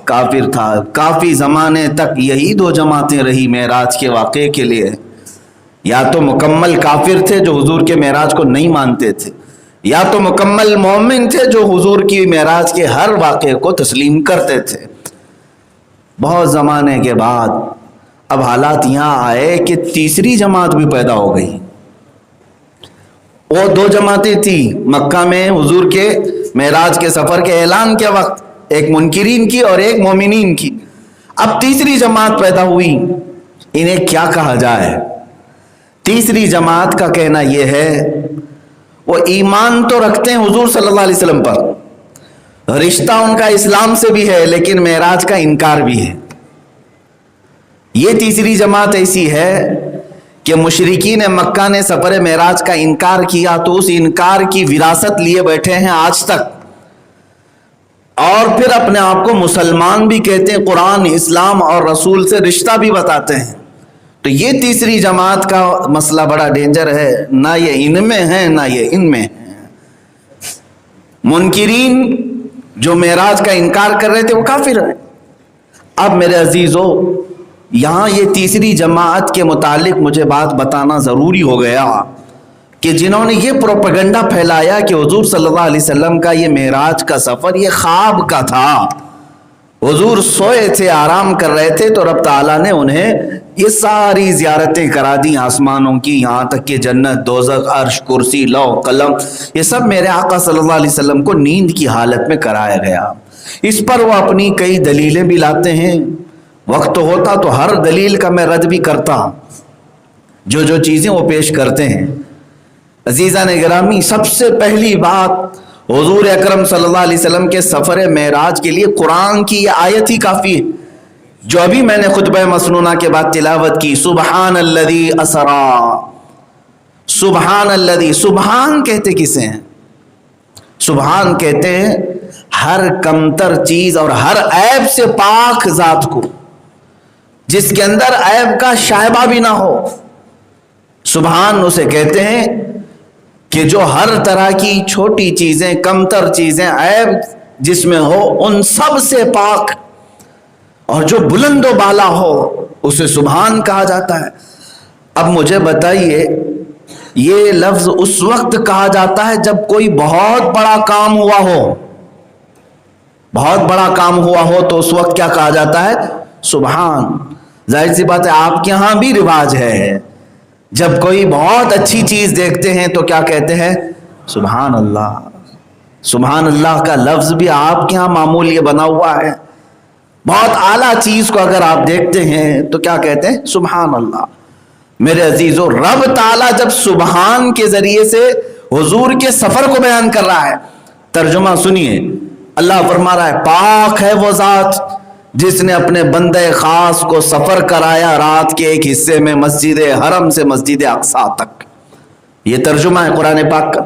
کافر تھا. کافی زمانے تک یہی دو جماعتیں رہی معراج کے واقعے کے لیے. یا تو مکمل کافر تھے جو حضور کے معراج کو نہیں مانتے تھے، یا تو مکمل مومن تھے جو حضور کی معراج کے ہر واقعے کو تسلیم کرتے تھے. بہت زمانے کے بعد اب حالات یہاں آئے کہ تیسری جماعت بھی پیدا ہو گئی. وہ دو جماعتیں تھیں مکہ میں حضور کے معراج کے سفر کے اعلان کے وقت، ایک منکرین کی اور ایک مومنین کی. اب تیسری جماعت پیدا ہوئی. انہیں کیا کہا جائے؟ تیسری جماعت کا کہنا یہ ہے وہ ایمان تو رکھتے ہیں حضور صلی اللہ علیہ وسلم پر، رشتہ ان کا اسلام سے بھی ہے، لیکن معراج کا انکار بھی ہے. یہ تیسری جماعت ایسی ہے کہ مشرکین مکہ نے سفر معراج کا انکار کیا تو اس انکار کی وراثت لیے بیٹھے ہیں آج تک، اور پھر اپنے آپ کو مسلمان بھی کہتے ہیں، قرآن، اسلام اور رسول سے رشتہ بھی بتاتے ہیں. تو یہ تیسری جماعت کا مسئلہ بڑا ڈینجر ہے. نہ یہ ان میں ہے نہ یہ ان میں ہے. منکرین جو معراج کا انکار کر رہے تھے وہ کافر ہیں. اب میرے عزیزو، یہاں یہ تیسری جماعت کے متعلق مجھے بات بتانا ضروری ہو گیا کہ جنہوں نے یہ پروپیگنڈا پھیلایا کہ حضور صلی اللہ علیہ وسلم کا یہ معراج کا سفر یہ خواب کا تھا، حضور سوئے تھے، آرام کر رہے تھے، تو رب تعالیٰ نے انہیں یہ ساری زیارتیں کرا دی آسمانوں کی، یہاں تک کہ جنت، دوزخ، عرش، کرسی، لوح قلم، یہ سب میرے آقا صلی اللہ علیہ وسلم کو نیند کی حالت میں کرایا گیا. اس پر وہ اپنی کئی دلیلیں بھی لاتے ہیں. وقت ہوتا تو ہر دلیل کا میں رد بھی کرتا، جو چیزیں وہ پیش کرتے ہیں. عزیزان گرامی، سب سے پہلی بات، حضور اکرم صلی اللہ علیہ وسلم کے سفر معراج کے لیے قرآن کی یہ آیت ہی کافی ہے جو ابھی میں نے خطبہ مسنونہ کے بعد تلاوت کی. سبحان الذی اسرا، سبحان الذی. سبحان کہتے کسے ہیں؟ سبحان کہتے ہیں ہر کمتر چیز اور ہر عیب سے پاک ذات کو، جس کے اندر عیب کا شائبہ بھی نہ ہو. سبحان اسے کہتے ہیں کہ جو ہر طرح کی چھوٹی چیزیں، کمتر چیزیں، عیب جس میں ہو ان سب سے پاک، اور جو بلند و بالا ہو اسے سبحان کہا جاتا ہے. اب مجھے بتائیے، یہ لفظ اس وقت کہا جاتا ہے جب کوئی بہت بڑا کام ہوا ہو. بہت بڑا کام ہوا ہو تو اس وقت کیا کہا جاتا ہے؟ سبحان. ظاہر سی بات ہے آپ کے ہاں بھی رواج ہے، جب کوئی بہت اچھی چیز دیکھتے ہیں تو کیا کہتے ہیں؟ سبحان اللہ. سبحان اللہ کا لفظ بھی آپ کے ہاں معمول یہ بنا ہوا ہے. بہت اعلیٰ چیز کو اگر آپ دیکھتے ہیں تو کیا کہتے ہیں؟ سبحان اللہ. میرے عزیزو، رب تعالیٰ جب سبحان کے ذریعے سے حضور کے سفر کو بیان کر رہا ہے، ترجمہ سنیے. اللہ فرما رہا ہے پاک ہے وہ ذات جس نے اپنے بندے خاص کو سفر کرایا رات کے ایک حصے میں مسجد حرم سے مسجد اقصی تک. یہ ترجمہ ہے قرآن پاک کا.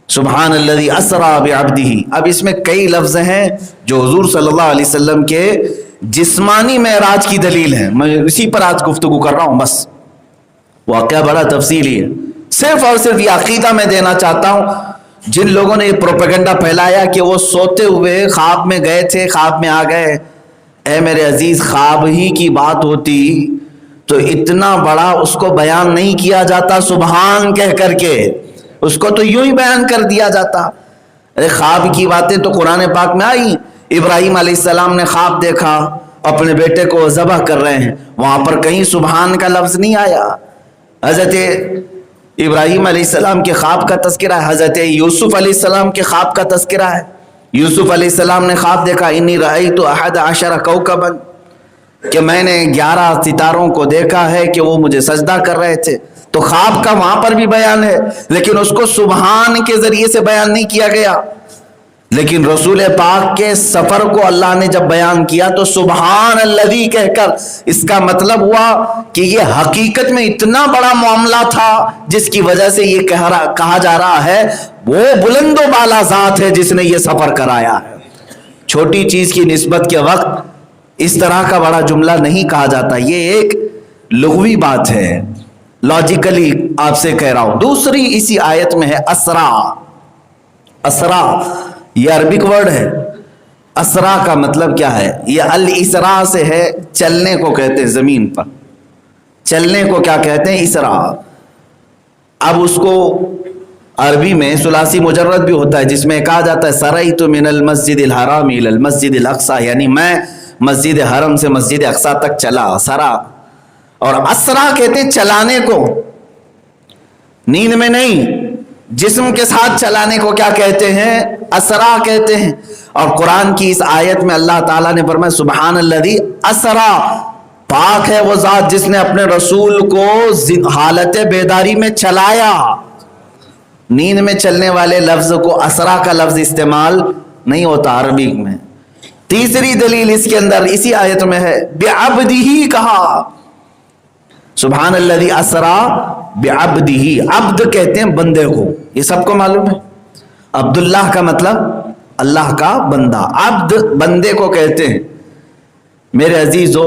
سبحان الذی اسری بعبدہ. اب اس میں کئی لفظ ہیں جو حضور صلی اللہ علیہ وسلم کے جسمانی معراج کی دلیل ہیں. میں اسی پر آج گفتگو کر رہا ہوں. بس واقعہ بڑا تفصیلی ہے. صرف اور صرف یہ عقیدہ میں دینا چاہتا ہوں جن لوگوں نے یہ پروپیگنڈا پھیلایا کہ وہ سوتے ہوئے خواب میں گئے تھے، خواب میں آ گئے. اے میرے عزیز، خواب ہی کی بات ہوتی تو اتنا بڑا اس کو بیان نہیں کیا جاتا سبحان کہہ کر کے، اس کو تو یوں ہی بیان کر دیا جاتا۔ ارے خواب کی باتیں تو قرآن پاک میں آئی۔ ابراہیم علیہ السلام نے خواب دیکھا، اپنے بیٹے کو ذبح کر رہے ہیں، وہاں پر کہیں سبحان کا لفظ نہیں آیا۔ حضرت ابراہیم علیہ السلام کے خواب کا تذکرہ ہے، حضرت یوسف علیہ السلام کے خواب کا تذکرہ ہے۔ یوسف علیہ السلام نے خواب دیکھا، انی رأیت 11 کوکبا، کہ میں نے 11 ستاروں کو دیکھا ہے کہ وہ مجھے سجدہ کر رہے تھے۔ تو خواب کا وہاں پر بھی بیان ہے، لیکن اس کو سبحان کے ذریعے سے بیان نہیں کیا گیا۔ لیکن رسول پاک کے سفر کو اللہ نے جب بیان کیا تو سبحان الذی کہہ کر، اس کا مطلب ہوا کہ یہ حقیقت میں اتنا بڑا معاملہ تھا جس کی وجہ سے یہ کہا جا رہا ہے وہ بلند و بالا ذات ہے جس نے یہ سفر کرایا ہے۔ چھوٹی چیز کی نسبت کے وقت اس طرح کا بڑا جملہ نہیں کہا جاتا، یہ ایک لغوی بات ہے، لاجیکلی آپ سے کہہ رہا ہوں۔ دوسری اسی آیت میں ہے اسرا۔ اسرا یہ عربک ورڈ ہے۔ اسرا کا مطلب کیا ہے؟ یہ الاسرا سے ہے، چلنے کو کہتے ہیں، زمین پر چلنے کو کیا کہتے ہیں؟ اسرا۔ اب اس کو عربی میں ثلاثی مجرد بھی ہوتا ہے، جس میں کہا جاتا ہے سرایت من المسجد الحرام الی المسجد الاقصی، یعنی میں مسجد حرم سے مسجد اقصی تک چلا، سرا۔ اور اسرا کہتے ہیں چلانے کو، نیند میں نہیں، جسم کے ساتھ چلانے کو کیا کہتے ہیں؟ اسرا کہتے ہیں۔ اور قرآن کی اس آیت میں اللہ تعالیٰ نے فرمایا سبحان الذی اسرا، پاک ہے وہ ذات جس نے اپنے رسول کو حالت بیداری میں چلایا۔ نیند میں چلنے والے لفظ کو اسرا کا لفظ استعمال نہیں ہوتا عربی میں۔ تیسری دلیل اس کے اندر اسی آیت میں ہے، بعبدہ کہا، سبحان الذی اسرا بعبدہ، عبد کہتے ہیں بندے کو، یہ سب کو معلوم ہے۔ عبداللہ کا مطلب اللہ کا بندہ، عبد بندے کو کہتے ہیں۔ میرے عزیزو،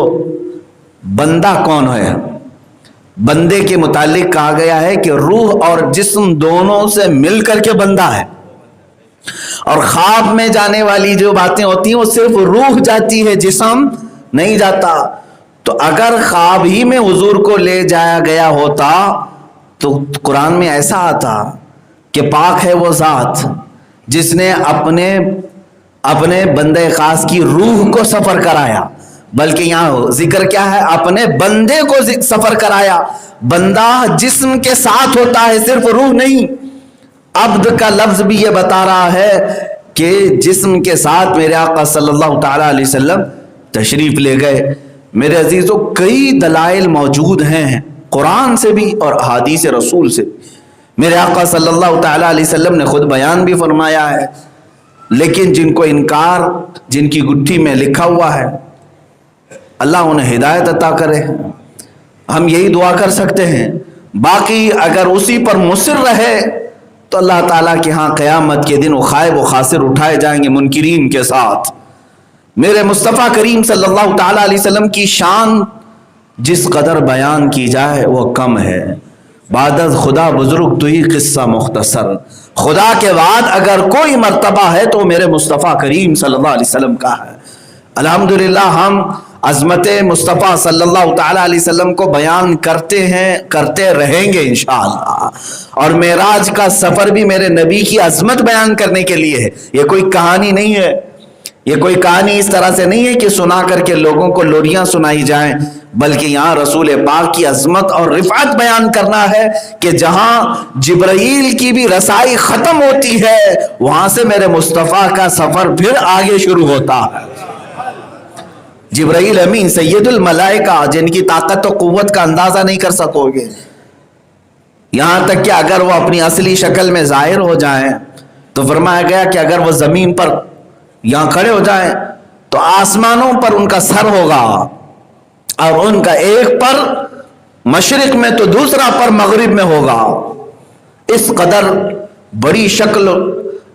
بندہ کون ہے؟ بندے کے متعلق کہا گیا ہے کہ روح اور جسم دونوں سے مل کر کے بندہ ہے، اور خواب میں جانے والی جو باتیں ہوتی ہیں وہ صرف روح جاتی ہے، جسم نہیں جاتا۔ تو اگر خواب ہی میں حضور کو لے جایا گیا ہوتا تو قرآن میں ایسا آتا کہ پاک ہے وہ ذات جس نے اپنے بندے خاص کی روح کو سفر کرایا، بلکہ یہاں ذکر کیا ہے؟ اپنے بندے کو سفر کرایا۔ بندہ جسم کے ساتھ ہوتا ہے، صرف روح نہیں۔ عبد کا لفظ بھی یہ بتا رہا ہے کہ جسم کے ساتھ میرے آقا صلی اللہ تعالیٰ علیہ وسلم تشریف لے گئے۔ میرے عزیزو، کئی دلائل موجود ہیں قرآن سے بھی اور احادیث رسول سے۔ میرے آقا صلی اللہ تعالیٰ علیہ وسلم نے خود بیان بھی فرمایا ہے، لیکن جن کو انکار، جن کی گٹھی میں لکھا ہوا ہے، اللہ انہیں ہدایت عطا کرے۔ ہم یہی دعا کر سکتے ہیں۔ باقی اگر اسی پر مصر رہے تو اللہ تعالیٰ کے ہاں قیامت کے دن وہ خائب و خاسر اٹھائے جائیں گے منکرین کے ساتھ۔ میرے مصطفیٰ کریم صلی اللہ تعالیٰ علیہ وسلم کی شان جس قدر بیان کی جائے وہ کم ہے۔ بعد از خدا بزرگ تو ہی قصہ مختصر، خدا کے بعد اگر کوئی مرتبہ ہے تو میرے مصطفیٰ کریم صلی اللہ علیہ وسلم کا ہے۔ الحمدللہ ہم عظمت مصطفیٰ صلی اللہ تعالیٰ علیہ وسلم کو بیان کرتے ہیں، کرتے رہیں گے انشاءاللہ۔ اور معراج کا سفر بھی میرے نبی کی عظمت بیان کرنے کے لیے ہے، یہ کوئی کہانی نہیں ہے۔ یہ کوئی کہانی اس طرح سے نہیں ہے کہ سنا کر کے لوگوں کو لوریاں سنائی جائیں، بلکہ یہاں رسول پاک کی عظمت اور رفعت بیان کرنا ہے کہ جہاں جبرائیل کی بھی رسائی ختم ہوتی ہے وہاں سے میرے مصطفیٰ کا سفر پھر آگے شروع ہوتا ہے۔ جبرائیل امین سید الملائکہ، جن کی طاقت و قوت کا اندازہ نہیں کر سکو گے، یہاں تک کہ اگر وہ اپنی اصلی شکل میں ظاہر ہو جائیں تو فرمایا گیا کہ اگر وہ زمین پر یہاں کھڑے ہو جائیں تو آسمانوں پر ان کا سر ہوگا، اور ان کا ایک پر مشرق میں تو دوسرا پر مغرب میں ہوگا۔ اس قدر بڑی شکل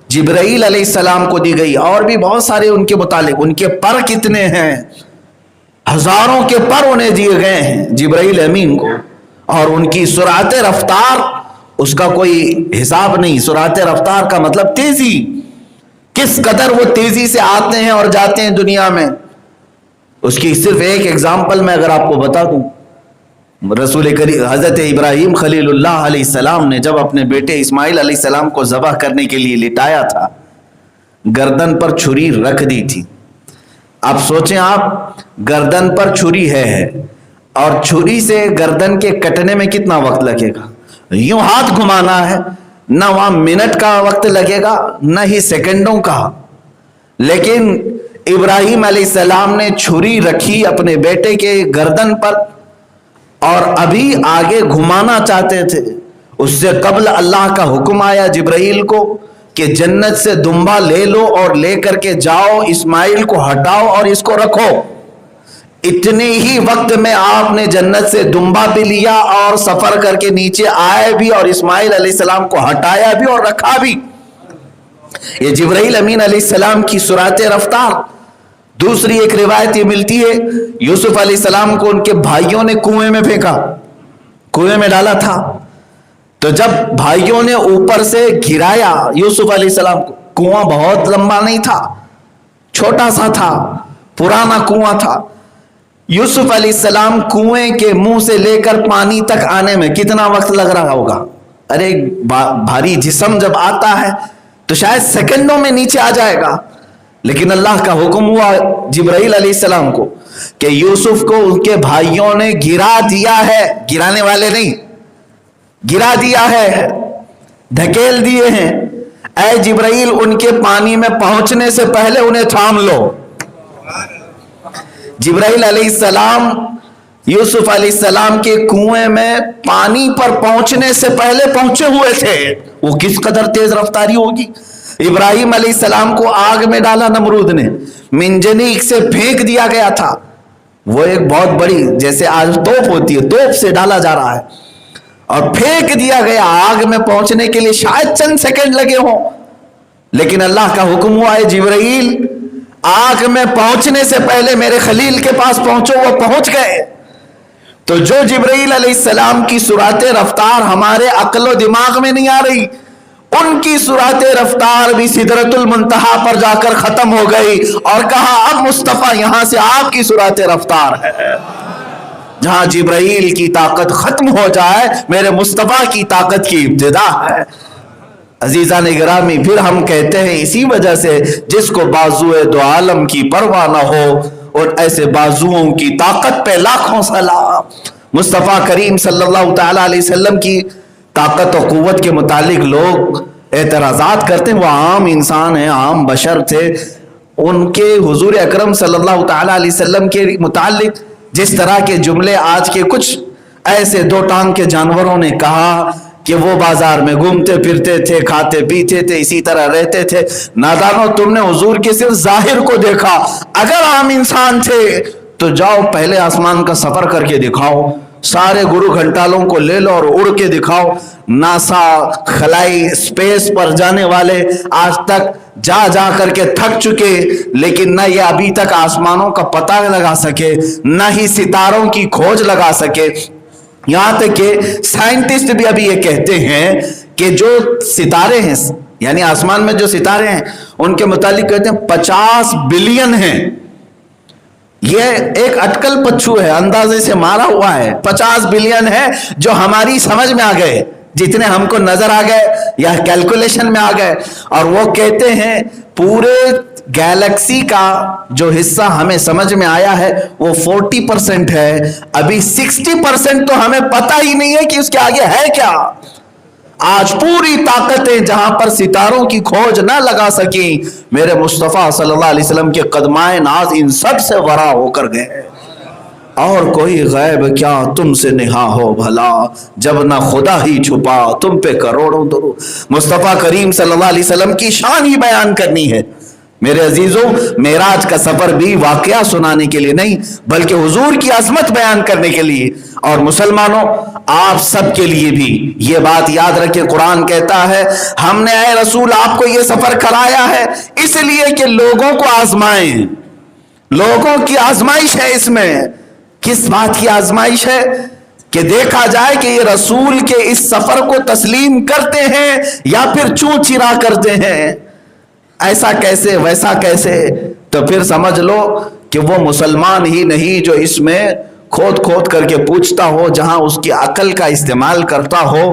جبرائیل علیہ السلام کو دی گئی۔ اور بھی بہت سارے ان کے متعلق، ان کے پر کتنے ہیں، ہزاروں کے پر انہیں دیے گئے ہیں جبرائیل امین کو، اور ان کی سرعت رفتار اس کا کوئی حساب نہیں۔ سرعت رفتار کا مطلب تیزی، کس قدر وہ تیزی سے آتے ہیں اور جاتے ہیں دنیا میں۔ اس کی صرف ایک ایگزامپل میں اگر آپ کو بتا دوں، رسول کریم حضرت ابراہیم خلیل اللہ علیہ السلام نے جب اپنے بیٹے اسماعیل علیہ السلام کو ذبح کرنے کے لیے لٹایا تھا، گردن پر چھری رکھ دی تھی. اب سوچیں آپ، گردن پر چھری ہے اور چھری سے گردن کے کٹنے میں کتنا وقت لگے گا؟ یوں ہاتھ گھمانا ہے، نہ وہاں منٹ کا وقت لگے گا نہ ہی سیکنڈوں کا. لیکن ابراہیم علیہ السلام نے چھری رکھی اپنے بیٹے کے گردن پر اور ابھی آگے گھمانا چاہتے تھے. اس سے قبل اللہ کا حکم آیا جبرائیل کو کہ جنت سے دمبا لے لو اور لے کر کے جاؤ، اسماعیل کو ہٹاؤ اور اس کو رکھو. اتنے ہی وقت میں آپ نے جنت سے دمبا بھی لیا اور سفر کر کے نیچے آئے بھی اور اسماعیل علیہ السلام کو ہٹایا بھی اور رکھا بھی. یہ جبرائیل امین علیہ السلام کی سرعت رفتار. دوسری ایک روایت یہ ملتی ہے، یوسف علیہ السلام کو ان کے بھائیوں نے کنویں میں پھینکا، کنویں میں ڈالا تھا. تو جب بھائیوں نے اوپر سے گرایا یوسف علیہ السلام کو، کنواں بہت لمبا نہیں تھا، چھوٹا سا تھا، پرانا کنواں تھا. یوسف علیہ السلام کنویں کے منہ سے لے کر پانی تک آنے میں کتنا وقت لگ رہا ہوگا؟ ارے بھاری جسم جب آتا ہے تو شاید سیکنڈوں میں نیچے آ جائے گا. لیکن اللہ کا حکم ہوا جبرائیل علیہ السلام کو کہ یوسف کو ان کے بھائیوں نے گرا دیا ہے، گرانے والے نہیں، گرا دیا ہے، دھکیل دیے ہیں. اے جبرائیل ان کے پانی میں پہنچنے سے پہلے انہیں تھام لو. جبرائیل علیہ السلام یوسف علیہ السلام کے کنویں میں پانی پر پہنچنے سے پہلے پہنچے ہوئے تھے. وہ کس قدر تیز رفتاری ہوگی. ابراہیم علیہ السلام کو آگ میں ڈالا نمرود نے، منجنیق سے پھینک دیا گیا تھا. وہ ایک بہت بڑی، جیسے آج توپ ہوتی ہے، توپ سے ڈالا جا رہا ہے اور پھینک دیا گیا. آگ میں پہنچنے کے لیے شاید چند سیکنڈ لگے ہوں، لیکن اللہ کا حکم ہوا ہے جبرائیل آگ میں پہنچنے سے پہلے میرے خلیل کے پاس پہنچو. وہ پہنچ گئے. تو جو جبرائیل علیہ السلام کی سرعت رفتار ہمارے عقل و دماغ میں نہیں آ رہی، ان کی سرعت رفتار بھی سدرۃ المنتہا پر جا کر ختم ہو گئی اور کہا اب مصطفیٰ یہاں سے آپ کی سرعت رفتار ہے. جہاں جبرائیل کی طاقت ختم ہو جائے میرے مصطفیٰ کی طاقت کی ابتدا ہے. عزیزان گرامی، پھر ہم کہتے ہیں اسی وجہ سے جس کو بازوئے دو عالم کی پرواہ نہ ہو اور ایسے بازوؤں کی طاقت پہ لاکھوں سلام. مصطفیٰ کریم صلی اللہ تعالیٰ علیہ وسلم کی طاقت و قوت کے متعلق لوگ اعتراضات کرتے ہیں. وہ عام انسان ہیں، عام بشر تھے. ان کے حضور اکرم صلی اللہ تعالیٰ علیہ وسلم کے متعلق جس طرح کے جملے آج کے کچھ ایسے دو ٹانگ کے جانوروں نے کہا کہ وہ بازار میں گھومتے پھرتے تھے، کھاتے پیتے تھے، اسی طرح رہتے تھے. نادانو، تم نے حضور کے صرف ظاہر کو دیکھا. اگر عام انسان تھے تو جاؤ پہلے آسمان کا سفر کر کے دکھاؤ، سارے گرو گھنٹالوں کو لے لو اور اڑ کے دکھاؤ. ناسا، خلائی، اسپیس پر جانے والے آج تک جا جا کر کے تھک چکے، لیکن نہ یہ ابھی تک آسمانوں کا پتہ لگا سکے، نہ ہی ستاروں کی کھوج لگا سکے. یہاں تک کہ سائنٹسٹ بھی ابھی یہ کہتے ہیں کہ جو ستارے ہیں، یعنی آسمان میں جو ستارے ہیں، ان کے متعلق کہتے ہیں 50 بلین ہیں. یہ ایک اٹکل پچھو ہے، اندازے سے مارا ہوا ہے. 50 بلین ہے جو ہماری سمجھ میں آ گئے، جتنے ہم کو نظر آ گئے یا کیلکولیشن میں آ گئے. اور وہ کہتے ہیں پورے گیلیکسی کا جو حصہ ہمیں سمجھ میں آیا ہے وہ 40% ہے. ابھی 60% تو ہمیں پتہ ہی نہیں ہے کہ اس کے آگے ہے کیا. آج پوری طاقتیں جہاں پر ستاروں کی کھوج نہ لگا سکیں، میرے مصطفیٰ صلی اللہ علیہ وسلم کے قدمائے ناز ان سب سے ورا ہو کر گئے. اور کوئی غیب کیا تم سے نہا ہو بھلا، جب نہ خدا ہی چھپا تم پہ کروڑوں درود. مصطفیٰ کریم صلی اللہ علیہ وسلم کی شان ہی بیان کرنی ہے. میرے عزیزوں، معراج کا سفر بھی واقعہ سنانے کے لیے نہیں بلکہ حضور کی عظمت بیان کرنے کے لیے. اور مسلمانوں، آپ سب کے لیے بھی یہ بات یاد رکھیں، قرآن کہتا ہے ہم نے اے رسول آپ کو یہ سفر کرایا ہے اس لیے کہ لوگوں کو آزمائیں. لوگوں کی آزمائش ہے اس میں. کس بات کی آزمائش ہے؟ کہ دیکھا جائے کہ یہ رسول کے اس سفر کو تسلیم کرتے ہیں یا پھر چوں چرا کرتے ہیں. ایسا کیسے، ویسا کیسے؟ تو پھر سمجھ لو کہ وہ مسلمان ہی نہیں جو اس میں کھود کھود کر کے پوچھتا ہو، جہاں اس کی عقل کا استعمال کرتا ہو۔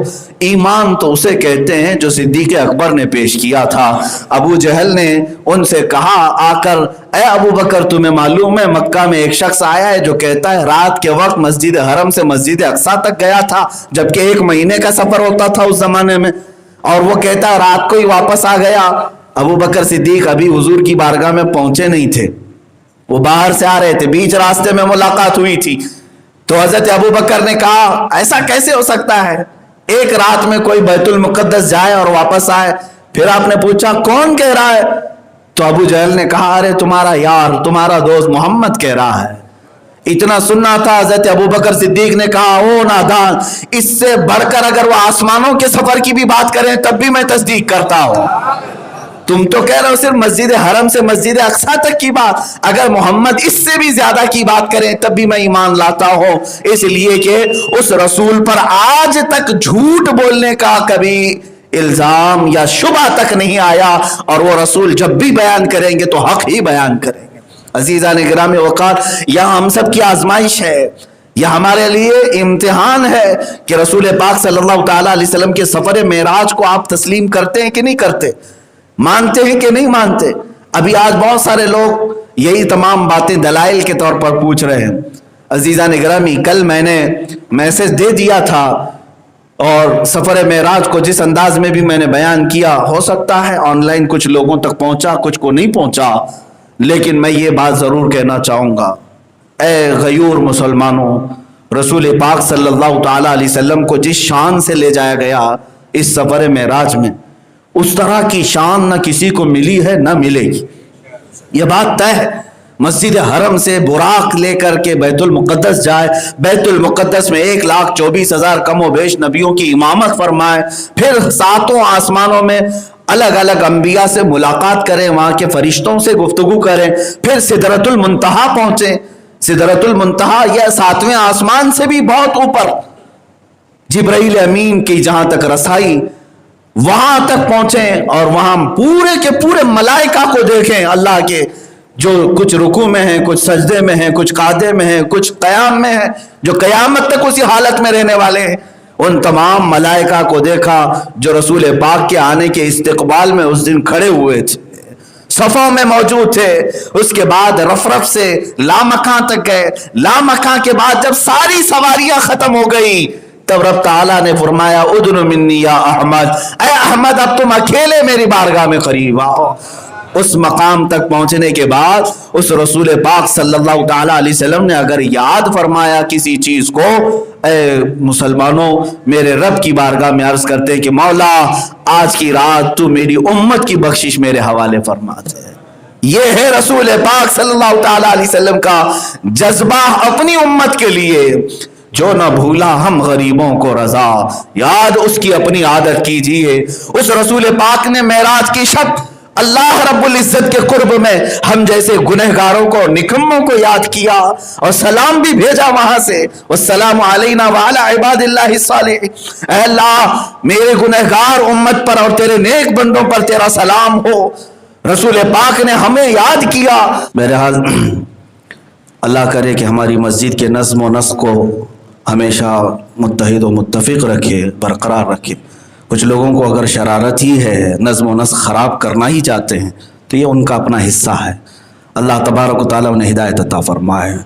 ایمان تو اسے کہتے ہیں جو صدیق اکبر نے پیش کیا تھا۔ ابو جہل نے ان سے کہا آ کر، اے ابو بکر تمہیں معلوم ہے مکہ میں ایک شخص آیا ہے جو کہتا ہے رات کے وقت مسجد حرم سے مسجد اقصیٰ تک گیا تھا، جبکہ 1 مہینے کا سفر ہوتا تھا اس زمانے میں، اور وہ کہتا ہے رات کو ہی واپس آ گیا۔ ابو بکر صدیق ابھی حضور کی بارگاہ میں پہنچے نہیں تھے، وہ باہر سے آ رہے تھے، بیچ راستے میں ملاقات ہوئی تھی۔ تو حضرت ابو بکر نے کہا ایسا کیسے ہو سکتا ہے، ایک رات میں کوئی بیت المقدس جائے اور واپس آئے؟ پھر آپ نے پوچھا کون کہہ رہا ہے؟ تو ابو جہل نے کہا ارے تمہارا یار، تمہارا دوست محمد کہہ رہا ہے۔ اتنا سننا تھا، حضرت ابو بکر صدیق نے کہا او نادان، اس سے بڑھ کر اگر وہ آسمانوں کے سفر کی بھی بات کریں تب بھی میں تصدیق کرتا ہوں۔ تم تو کہہ رہے ہو صرف مسجد حرم سے مسجد اقصیٰ تک کی بات، اگر محمد اس سے بھی زیادہ کی بات کریں تب بھی میں ایمان لاتا ہوں، اس لیے کہ اس رسول پر آج تک جھوٹ بولنے کا کبھی الزام یا شبہ تک نہیں آیا، اور وہ رسول جب بھی بیان کریں گے تو حق ہی بیان کریں گے۔ عزیزان گرامی وقار، یہ ہم سب کی آزمائش ہے، یہ ہمارے لیے امتحان ہے کہ رسول پاک صلی اللہ تعالیٰ علیہ وسلم کے سفر معراج کو آپ تسلیم کرتے ہیں کہ نہیں کرتے، مانتے ہیں کہ نہیں مانتے؟ ابھی آج بہت سارے لوگ یہی تمام باتیں دلائل کے طور پر پوچھ رہے ہیں۔ عزیزان گرامی، کل میں نے میسج دے دیا تھا، اور سفر معراج کو جس انداز میں بھی میں نے بیان کیا، ہو سکتا ہے آن لائن کچھ لوگوں تک پہنچا، کچھ کو نہیں پہنچا، لیکن میں یہ بات ضرور کہنا چاہوں گا، اے غیور مسلمانوں، رسول پاک صلی اللہ تعالیٰ علیہ وسلم کو جس شان سے لے جایا گیا اس سفر معراج میں، اس طرح کی شان نہ کسی کو ملی ہے نہ ملے گی، یہ بات طے ہے۔ مسجد حرم سے براق لے کر کے بیت المقدس جائے، بیت المقدس میں 1,24,000 کم و بیش نبیوں کی امامت فرمائے، پھر 7 آسمانوں میں الگ الگ انبیاء سے ملاقات کریں، وہاں کے فرشتوں سے گفتگو کریں، پھر سدرۃ المنتہا پہنچیں۔ سدرۃ المنتہا یہ 7ویں آسمان سے بھی بہت اوپر، جبرائیل امین کی جہاں تک رسائی، وہاں تک پہنچیں، اور وہاں پورے کے پورے ملائکہ کو دیکھیں، اللہ کے جو کچھ رکوع میں ہیں، کچھ سجدے میں ہیں، کچھ قعدے میں ہیں، کچھ قیام میں ہیں، جو قیامت تک اسی حالت میں رہنے والے ہیں، ان تمام ملائکہ کو دیکھا جو رسول پاک کے آنے کے استقبال میں اس دن کھڑے ہوئے تھے، صفوں میں موجود تھے۔ اس کے بعد رفرف سے لامکاں تک گئے، لامکاں کے بعد جب ساری سواریاں ختم ہو گئی تب رب تعالیٰ نے فرمایا ادن منی یا احمد، اے احمد اب تم اکیلے میری بارگاہ میں قریب آؤ۔ اس مقام تک پہنچنے کے بعد اس رسول پاک صلی اللہ تعالیٰ علیہ وسلم نے اگر یاد فرمایا کسی چیز کو، اے مسلمانوں میرے رب کی بارگاہ میں عرض کرتے کہ مولا آج کی رات تو میری امت کی بخشش میرے حوالے فرما دے۔ یہ ہے رسول پاک صلی اللہ تعالیٰ علیہ وسلم کا جذبہ اپنی امت کے لیے، جو نہ بھولا ہم غریبوں کو رضا، یاد اس کی اپنی عادت کیجئے۔ اس رسول پاک نے معراج کی شب اللہ رب العزت کے قرب میں ہم جیسے گنہگاروں کو، نکموں کو یاد کیا، اور سلام بھی بھیجا وہاں سے، والسلام علینا وعلی عباد اللہ الصالحین۔ اے اللہ میرے گنہگار امت پر اور تیرے نیک بندوں پر تیرا سلام ہو۔ رسول پاک نے ہمیں یاد کیا۔ بہرحال اللہ کرے کہ ہماری مسجد کے نظم و نسق کو ہمیشہ متحد و متفق رکھے، برقرار رکھے۔ کچھ لوگوں کو اگر شرارت ہی ہے، نظم و نسق خراب کرنا ہی چاہتے ہیں، تو یہ ان کا اپنا حصہ ہے۔ اللہ تبارک و تعالیٰ انہیں ہدایت عطا فرمائے۔